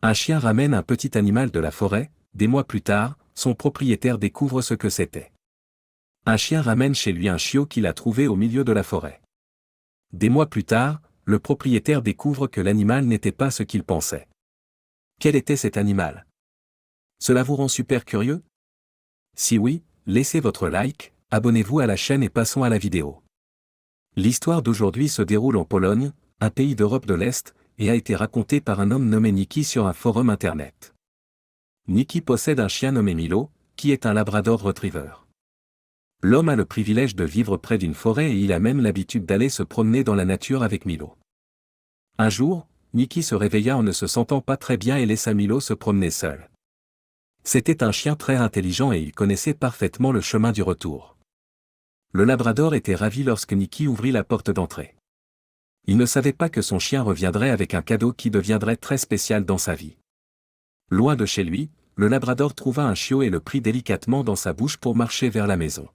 Un chien ramène un petit animal de la forêt, des mois plus tard, son propriétaire découvre ce que c'était. Un chien ramène chez lui un chiot qu'il a trouvé au milieu de la forêt. Des mois plus tard, le propriétaire découvre que l'animal n'était pas ce qu'il pensait. Quel était cet animal? Cela vous rend super curieux? Si oui, laissez votre like, abonnez-vous à la chaîne et passons à la vidéo. L'histoire d'aujourd'hui se déroule en Pologne, un pays d'Europe de l'Est, et a été racontée par un homme nommé Niki sur un forum internet. Niki possède un chien nommé Milo, qui est un Labrador Retriever. L'homme a le privilège de vivre près d'une forêt et il a même l'habitude d'aller se promener dans la nature avec Milo. Un jour, Niki se réveilla en ne se sentant pas très bien et laissa Milo se promener seul. C'était un chien très intelligent et il connaissait parfaitement le chemin du retour. Le Labrador était ravi lorsque Niki ouvrit la porte d'entrée. Il ne savait pas que son chien reviendrait avec un cadeau qui deviendrait très spécial dans sa vie. Loin de chez lui, le Labrador trouva un chiot et le prit délicatement dans sa bouche pour marcher vers la maison.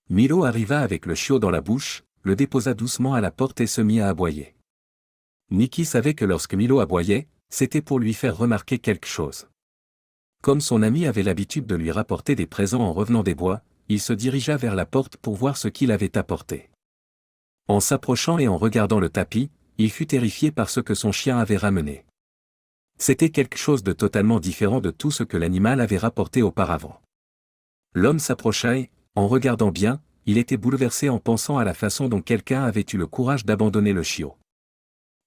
Milo arriva avec le chiot dans la bouche, le déposa doucement à la porte et se mit à aboyer. Niki savait que lorsque Milo aboyait, c'était pour lui faire remarquer quelque chose. Comme son ami avait l'habitude de lui rapporter des présents en revenant des bois, il se dirigea vers la porte pour voir ce qu'il avait apporté. En s'approchant et en regardant le tapis, il fut terrifié par ce que son chien avait ramené. C'était quelque chose de totalement différent de tout ce que l'animal avait rapporté auparavant. L'homme s'approcha et, en regardant bien, il était bouleversé en pensant à la façon dont quelqu'un avait eu le courage d'abandonner le chiot.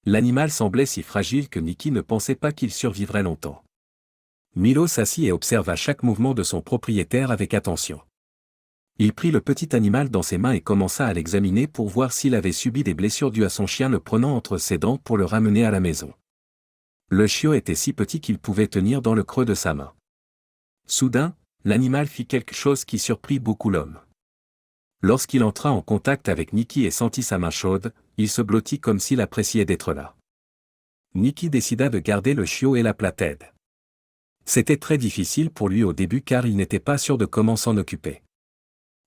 L'animal semblait si fragile que Niki ne pensait pas qu'il survivrait longtemps. Milo s'assit et observa chaque mouvement de son propriétaire avec attention. Il prit le petit animal dans ses mains et commença à l'examiner pour voir s'il avait subi des blessures dues à son chien le prenant entre ses dents pour le ramener à la maison. Le chiot était si petit qu'il pouvait tenir dans le creux de sa main. Soudain, l'animal fit quelque chose qui surprit beaucoup l'homme. Lorsqu'il entra en contact avec Niki et sentit sa main chaude, il se blottit comme s'il appréciait d'être là. Niki décida de garder le chiot et l'appela Ted. C'était très difficile pour lui au début car il n'était pas sûr de comment s'en occuper.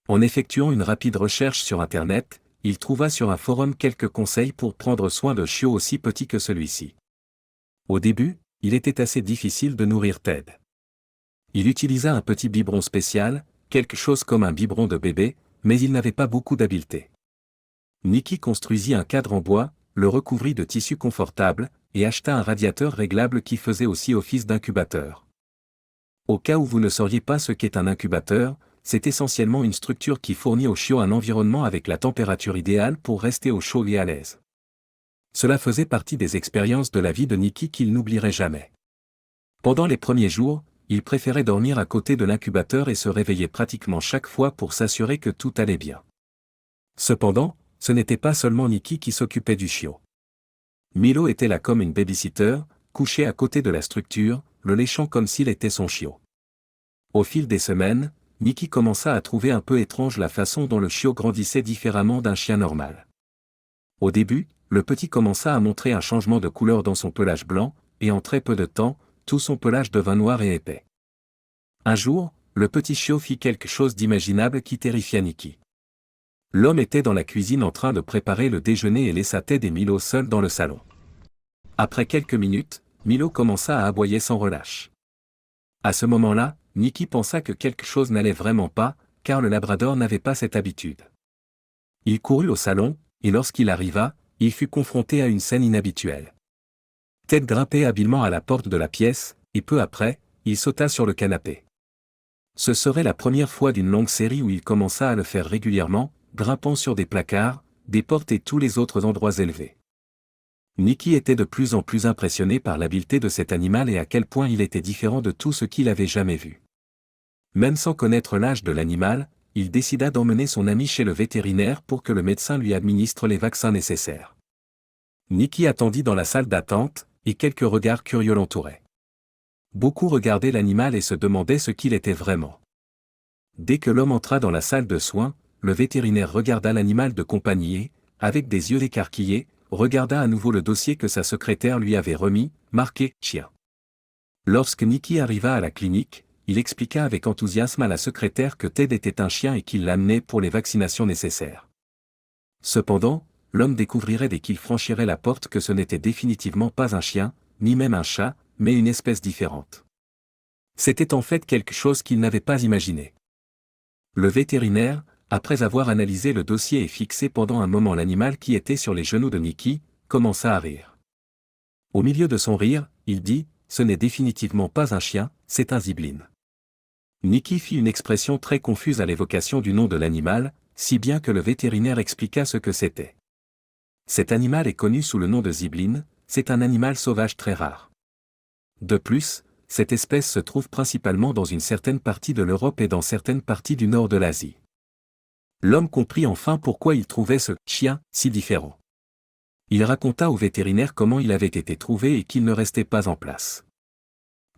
En effectuant une rapide recherche sur Internet, il trouva sur un forum quelques conseils pour prendre soin de chiots aussi petits que celui-ci. Au début, il était assez difficile de nourrir Ted. Il utilisa un petit biberon spécial, quelque chose comme un biberon de bébé, mais il n'avait pas beaucoup d'habileté. Niki construisit un cadre en bois, le recouvrit de tissu confortable, et acheta un radiateur réglable qui faisait aussi office d'incubateur. Au cas où vous ne sauriez pas ce qu'est un incubateur, c'est essentiellement une structure qui fournit au chiot un environnement avec la température idéale pour rester au chaud et à l'aise. Cela faisait partie des expériences de la vie de Niki qu'il n'oublierait jamais. Pendant les premiers jours, il préférait dormir à côté de l'incubateur et se réveiller pratiquement chaque fois pour s'assurer que tout allait bien. Cependant, ce n'était pas seulement Niki qui s'occupait du chiot. Milo était là comme une babysitter, couché à côté de la structure, le léchant comme s'il était son chiot. Au fil des semaines, Niki commença à trouver un peu étrange la façon dont le chiot grandissait différemment d'un chien normal. Au début, le petit commença à montrer un changement de couleur dans son pelage blanc, et en très peu de temps, tout son pelage devint noir et épais. Un jour, le petit chiot fit quelque chose d'imaginable qui terrifia Niki. L'homme était dans la cuisine en train de préparer le déjeuner et laissa Ted et Milo seuls dans le salon. Après quelques minutes, Milo commença à aboyer sans relâche. À ce moment-là, Niki pensa que quelque chose n'allait vraiment pas, car le Labrador n'avait pas cette habitude. Il courut au salon, et lorsqu'il arriva, il fut confronté à une scène inhabituelle. Ted grimpait habilement à la porte de la pièce, et peu après, il sauta sur le canapé. Ce serait la première fois d'une longue série où il commença à le faire régulièrement, grimpant sur des placards, des portes et tous les autres endroits élevés. Niki était de plus en plus impressionné par l'habileté de cet animal et à quel point il était différent de tout ce qu'il avait jamais vu. Même sans connaître l'âge de l'animal, il décida d'emmener son ami chez le vétérinaire pour que le médecin lui administre les vaccins nécessaires. Niki attendit dans la salle d'attente, et quelques regards curieux l'entouraient. Beaucoup regardaient l'animal et se demandaient ce qu'il était vraiment. Dès que l'homme entra dans la salle de soins, le vétérinaire regarda l'animal de compagnie et, avec des yeux écarquillés, regarda à nouveau le dossier que sa secrétaire lui avait remis, marqué « Chien ». Lorsque Niki arriva à la clinique, il expliqua avec enthousiasme à la secrétaire que Ted était un chien et qu'il l'amenait pour les vaccinations nécessaires. Cependant, l'homme découvrirait dès qu'il franchirait la porte que ce n'était définitivement pas un chien, ni même un chat, mais une espèce différente. C'était en fait quelque chose qu'il n'avait pas imaginé. Le vétérinaire, après avoir analysé le dossier et fixé pendant un moment l'animal qui était sur les genoux de Nikki, commença à rire. Au milieu de son rire, il dit, « Ce n'est définitivement pas un chien, c'est un zibeline. » Nikki fit une expression très confuse à l'évocation du nom de l'animal, si bien que le vétérinaire expliqua ce que c'était. Cet animal est connu sous le nom de zibeline, c'est un animal sauvage très rare. De plus, cette espèce se trouve principalement dans une certaine partie de l'Europe et dans certaines parties du nord de l'Asie. L'homme comprit enfin pourquoi il trouvait ce chien si différent. Il raconta au vétérinaire comment il avait été trouvé et qu'il ne restait pas en place.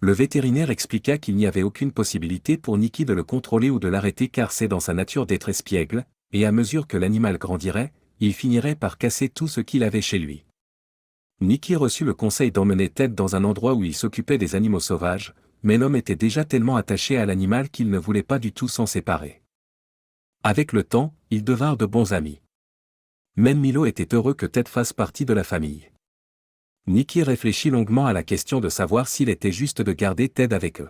Le vétérinaire expliqua qu'il n'y avait aucune possibilité pour Nikki de le contrôler ou de l'arrêter car c'est dans sa nature d'être espiègle, et à mesure que l'animal grandirait, il finirait par casser tout ce qu'il avait chez lui. Nikki reçut le conseil d'emmener Ted dans un endroit où il s'occupait des animaux sauvages, mais l'homme était déjà tellement attaché à l'animal qu'il ne voulait pas du tout s'en séparer. Avec le temps, ils devinrent de bons amis. Même Milo était heureux que Ted fasse partie de la famille. Nikki réfléchit longuement à la question de savoir s'il était juste de garder Ted avec eux.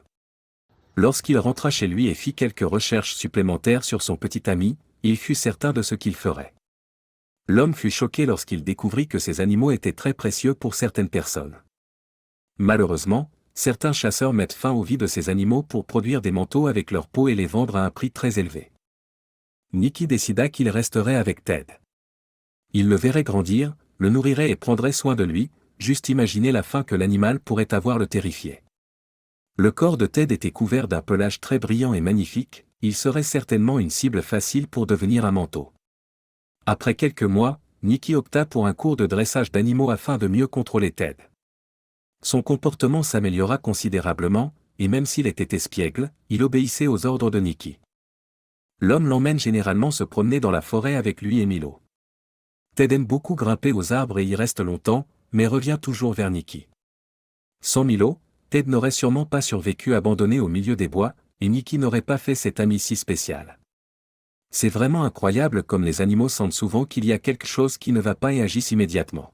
Lorsqu'il rentra chez lui et fit quelques recherches supplémentaires sur son petit ami, il fut certain de ce qu'il ferait. L'homme fut choqué lorsqu'il découvrit que ces animaux étaient très précieux pour certaines personnes. Malheureusement, certains chasseurs mettent fin aux vies de ces animaux pour produire des manteaux avec leur peau et les vendre à un prix très élevé. Nikki décida qu'il resterait avec Ted. Il le verrait grandir, le nourrirait et prendrait soin de lui, juste imaginer la faim que l'animal pourrait avoir le terrifiait. Le corps de Ted était couvert d'un pelage très brillant et magnifique, il serait certainement une cible facile pour devenir un manteau. Après quelques mois, Nikki opta pour un cours de dressage d'animaux afin de mieux contrôler Ted. Son comportement s'améliora considérablement, et même s'il était espiègle, il obéissait aux ordres de Nikki. L'homme l'emmène généralement se promener dans la forêt avec lui et Milo. Ted aime beaucoup grimper aux arbres et y reste longtemps, mais revient toujours vers Nikki. Sans Milo, Ted n'aurait sûrement pas survécu abandonné au milieu des bois, et Nikki n'aurait pas fait cet ami si spécial. C'est vraiment incroyable comme les animaux sentent souvent qu'il y a quelque chose qui ne va pas et agissent immédiatement.